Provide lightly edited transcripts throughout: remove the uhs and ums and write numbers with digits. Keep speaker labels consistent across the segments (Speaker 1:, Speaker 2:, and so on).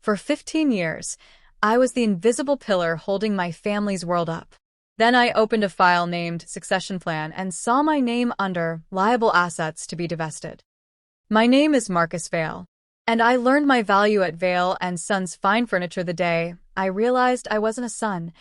Speaker 1: For 15 years, I was the invisible pillar holding my family's world up. Then I opened a file named Succession Plan and saw my name under Liable Assets to be Divested. My name is Marcus Vale, and I learned my value at Vale and Sons Fine Furniture the day I realized I wasn't a son.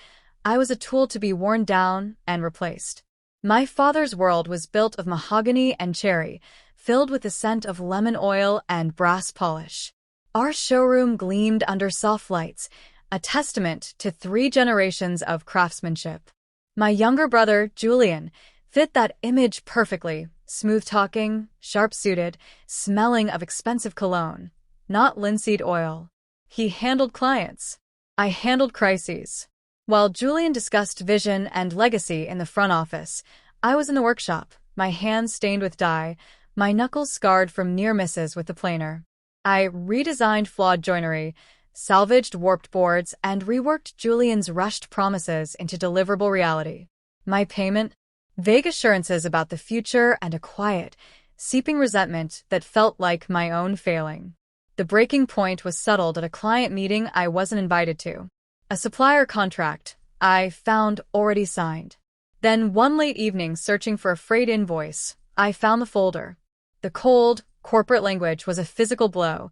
Speaker 1: I was a tool to be worn down and replaced. My father's world was built of mahogany and cherry, filled with the scent of lemon oil and brass polish. Our showroom gleamed under soft lights, a testament to 3 generations of craftsmanship. My younger brother, Julian, fit that image perfectly, smooth-talking, sharp-suited, smelling of expensive cologne, not linseed oil. He handled clients. I handled crises. While Julian discussed vision and legacy in the front office, I was in the workshop, my hands stained with dye, my knuckles scarred from near misses with the planer. I redesigned flawed joinery, salvaged warped boards, and reworked Julian's rushed promises into deliverable reality. My payment? Vague assurances about the future and a quiet, seeping resentment that felt like my own failing. The breaking point was settled at a client meeting I wasn't invited to. A supplier contract I found already signed. Then one late evening, searching for a freight invoice, I found the folder. The cold, corporate language was a physical blow.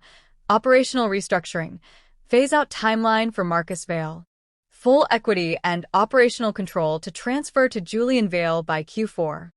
Speaker 1: Operational restructuring. Phase-out timeline for Marcus Vale. Full equity and operational control to transfer to Julian Vale by Q4.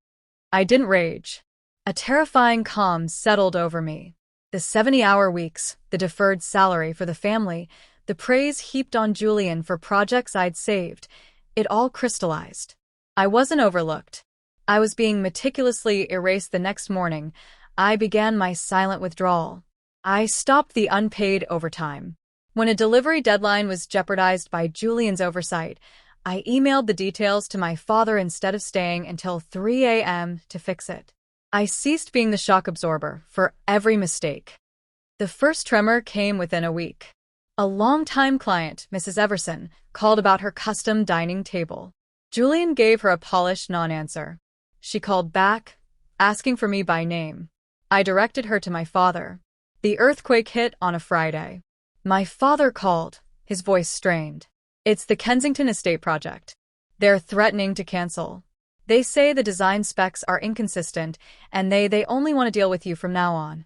Speaker 1: I didn't rage. A terrifying calm settled over me. The 70-hour weeks, the deferred salary for the family, the praise heaped on Julian for projects I'd saved, it all crystallized. I wasn't overlooked. I was being meticulously erased. The next morning, I began my silent withdrawal. I stopped the unpaid overtime. When a delivery deadline was jeopardized by Julian's oversight, I emailed the details to my father instead of staying until 3 a.m. to fix it. I ceased being the shock absorber for every mistake. The first tremor came within a week. A longtime client, Mrs. Everson, called about her custom dining table. Julian gave her a polished non-answer. She called back, asking for me by name. I directed her to my father. The earthquake hit on a Friday. My father called, his voice strained. It's the Kensington estate project. They're threatening to cancel. They say the design specs are inconsistent and they only want to deal with you from now on.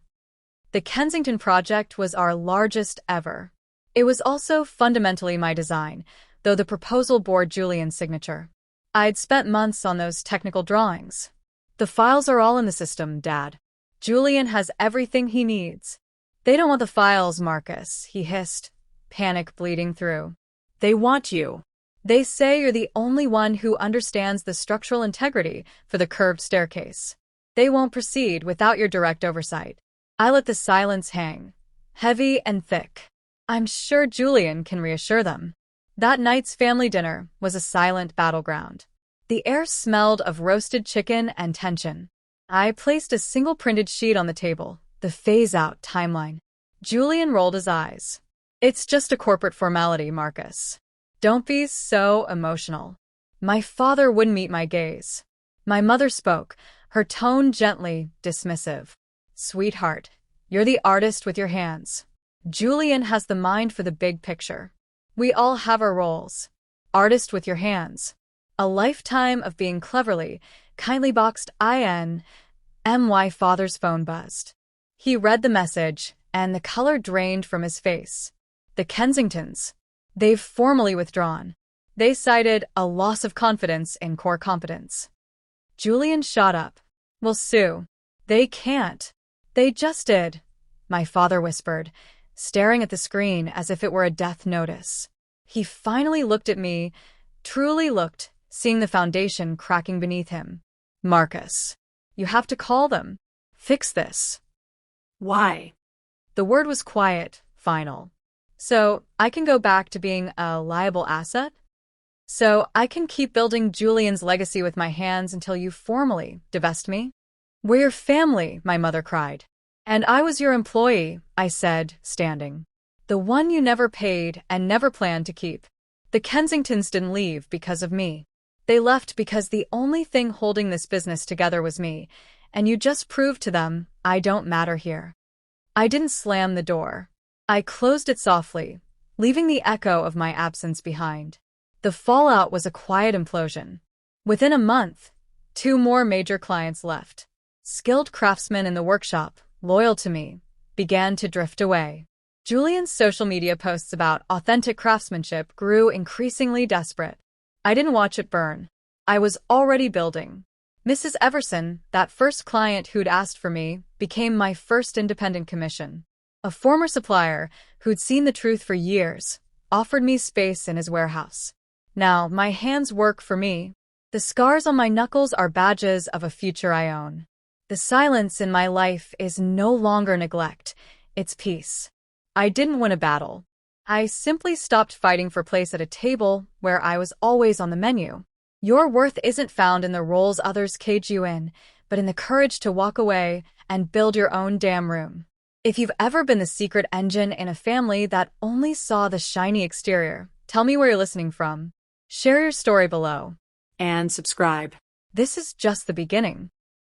Speaker 1: The Kensington project was our largest ever. It was also fundamentally my design, though the proposal bore Julian's signature. I'd spent months on those technical drawings. The files are all in the system, Dad. Julian has everything he needs. They don't want the files, Marcus, he hissed, panic bleeding through. They want you. They say you're the only one who understands the structural integrity for the curved staircase. They won't proceed without your direct oversight. I let the silence hang, heavy and thick. I'm sure Julian can reassure them. That night's family dinner was a silent battleground. The air smelled of roasted chicken and tension. I placed a single printed sheet on the table, the phase-out timeline. Julian rolled his eyes. It's just a corporate formality, Marcus. Don't be so emotional. My father wouldn't meet my gaze. My mother spoke, her tone gently dismissive. Sweetheart, you're the artist with your hands. Julian has the mind for the big picture. We all have our roles. Artist with your hands. A lifetime of being cleverly, kindly boxed IN. My father's phone buzzed. He read the message, and the color drained from his face. The Kensingtons. They've formally withdrawn. They cited a loss of confidence in core competence. Julian shot up. Well, Sue, they can't. They just did, my father whispered, staring at the screen as if it were a death notice. He finally looked at me, truly looked, seeing the foundation cracking beneath him. Marcus, you have to call them. Fix this.
Speaker 2: Why?
Speaker 1: The word was quiet, final. So I can go back to being a liable asset? So I can keep building Julian's legacy with my hands until you formally divest me? We're your family, my mother cried. And I was your employee, I said, standing. The one you never paid and never planned to keep. The Kensingtons didn't leave because of me. They left because the only thing holding this business together was me, and you just proved to them I don't matter here. I didn't slam the door. I closed it softly, leaving the echo of my absence behind. The fallout was a quiet implosion. Within a month, 2 more major clients left. Skilled craftsmen in the workshop, loyal to me, began to drift away. Julian's social media posts about authentic craftsmanship grew increasingly desperate. I didn't watch it burn. I was already building. Mrs. Everson, that first client who'd asked for me, became my first independent commission. A former supplier, who'd seen the truth for years, offered me space in his warehouse. Now, my hands work for me. The scars on my knuckles are badges of a future I own. The silence in my life is no longer neglect, it's peace. I didn't win a battle. I simply stopped fighting for place at a table where I was always on the menu. Your worth isn't found in the roles others cage you in, but in the courage to walk away and build your own damn room. If you've ever been the secret engine in a family that only saw the shiny exterior, tell me where you're listening from. Share your story below. And subscribe. This is just the beginning.